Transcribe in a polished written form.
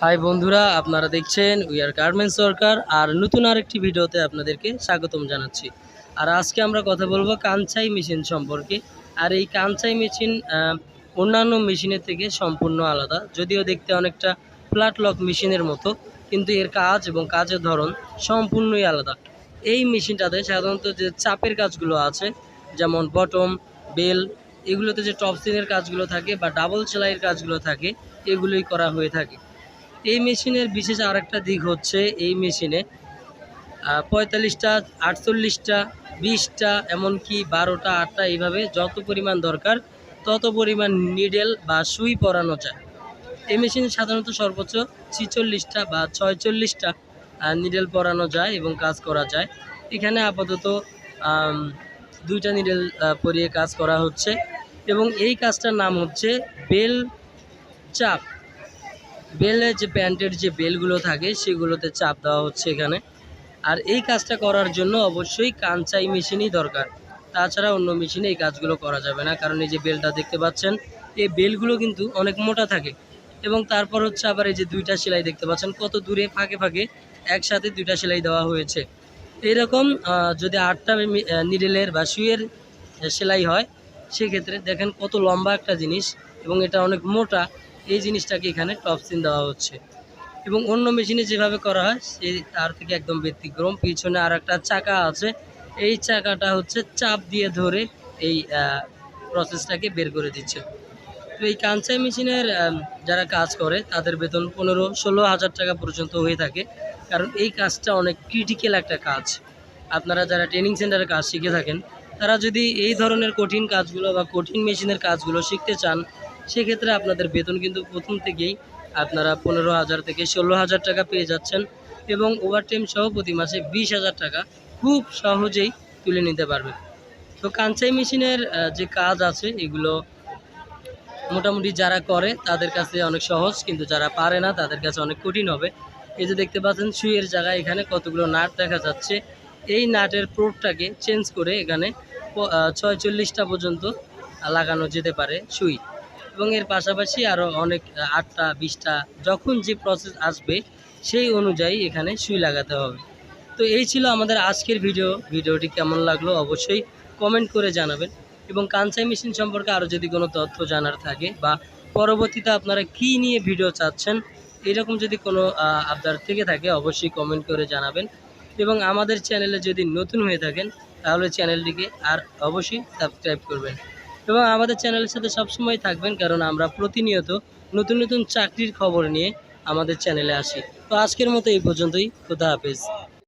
High বন্ধুরা, আপনারা দেখছেন উই আর গার্মেন্টস ওয়ার্কার আর নতুন আরেকটি ভিডিওতে আপনাদেরকে স্বাগতম জানাচ্ছি। আর আজকে আমরা কথা বলবো কাঞ্চাই মেশিন সম্পর্কে। আর এই কাঞ্চাই মেশিন অন্যান্য মেশিনের থেকে সম্পূর্ণ আলাদা, যদিও দেখতে অনেকটা ফ্ল্যাট লক মেশিনের মতো, কিন্তু এর কাজ এবং কাজের ধরন সম্পূর্ণই আলাদা। এই মেশিনটাতে সাধারণত যে চাপের কাজগুলো আছে, যেমন বটম, বেল, এগুলোতে যে টপসিনের কাজগুলো থাকে বা ডাবল সেলাইয়ের কাজগুলো থাকে, এগুলোই করা হয়ে থাকে। এই মেশিনের বিশেষ আরেকটা দিক হচ্ছে, এই মেশিনে ৪৫টা, ৪৮টা, ২০টা, এমনকি ১২টা, ৮টা, এইভাবে যত পরিমাণ দরকার তত পরিমাণ নিডেল বা সুই পরানো যায়। এই মেশিনে সাধারণত সর্বোচ্চ ৪৬টা বা ৪৬টা নিডেল পরানো যায় এবং কাজ করা যায়। এখানে আপাতত ২টা নিডেল পরিয়ে কাজ করা হচ্ছে এবং এই কাজটার নাম হচ্ছে বেল চাপ। বেলের যে প্যান্টের যে বেলগুলো থাকে সেগুলোতে চাপ দেওয়া হচ্ছে এখানে। আর এই কাজটা করার জন্য অবশ্যই কাঞ্চাই মেশিনই দরকার, তাছাড়া অন্য মেশিনে এই কাজগুলো করা যাবে না। কারণ এই যে বেলটা দেখতে পাচ্ছেন, এই বেলগুলো কিন্তু অনেক মোটা থাকে এবং তারপর হচ্ছে আবার এই যে 2টা সেলাই দেখতে পাচ্ছেন কত দূরে ফাঁকে ফাঁকে একসাথে 2টা সেলাই দেওয়া হয়েছে। এরকম যদি 8টা নিডেলের বা সুইয়ের সেলাই হয়, সেক্ষেত্রে দেখেন কত লম্বা একটা জিনিস এবং এটা অনেক মোটা। এই জিনিসটাকে এখানে টপসিন দেওয়া হচ্ছে এবং অন্য মেশিনে যেভাবে করা হয় সেই তার থেকে একদম ব্যতিক্রম। পিছনে আর একটা চাকা আছে, এই চাকাটা হচ্ছে চাপ দিয়ে ধরে এই প্রসেসটাকে বের করে দিচ্ছে। তো এই কাঞ্চাই মেশিনের যারা কাজ করে তাদের বেতন ১৫-১৬ হাজার টাকা পর্যন্ত হয়ে থাকে, কারণ এই কাজটা অনেক ক্রিটিক্যাল একটা কাজ। আপনারা যারা ট্রেনিং সেন্টারে কাজ শিখে থাকেন, তারা যদি এই ধরনের কঠিন কাজগুলো বা কঠিন মেশিনের কাজগুলো শিখতে চান, সেক্ষেত্রে আপনাদের বেতন কিন্তু প্রথম থেকেই আপনারা ১৫,০০০ থেকে ১৬,০০০ টাকা পেয়ে যাচ্ছেন এবং ওভারটাইম সহ প্রতি মাসে ২০,০০০ টাকা খুব সহজেই তুলে নিতে পারবেন। তো কাঞ্চাই মেশিনের যে কাজ আছে, এগুলো মোটামুটি যারা করে তাদের কাছে অনেক সহজ, কিন্তু যারা পারে না তাদের কাছে অনেক কঠিন হবে। এই যে দেখতে পাচ্ছেন সুইয়ের জায়গায় এখানে কতগুলো নাট দেখা যাচ্ছে। এই নাটের প্রোডটাকে চেঞ্জ করে এখানে ৪৬টা পর্যন্ত লাগানো যেতে পারে সুই, এবং এর পাশাপাশি আরও অনেক 8টা, 20টা, যখন যে প্রসেস আসবে সেই অনুযায়ী এখানে সুই লাগাতে হবে। তো এই ছিল আমাদের আজকের ভিডিওটি কেমন লাগলো অবশ্যই কমেন্ট করে জানাবেন। এবং কাঞ্চাই মেশিন সম্পর্কে আরও যদি কোনো তথ্য জানার থাকে বা পরবর্তীতে আপনারা কী নিয়ে ভিডিও চাচ্ছেন, এরকম যদি কোনো আবদার থেকে থাকে অবশ্যই কমেন্ট করে জানাবেন। এবং আমাদের চ্যানেলে যদি নতুন হয়ে থাকেন তাহলে চ্যানেলটিকে আর অবশ্যই সাবস্ক্রাইব করবেন এবং আমাদের চ্যানেলের সাথে সবসময় থাকবেন, কারণ আমরা প্রতিনিয়ত নতুন নতুন চাকরির খবর নিয়ে আমাদের চ্যানেলে আসি। তো আজকের মতো এই পর্যন্তই। খোদা হাফেজ।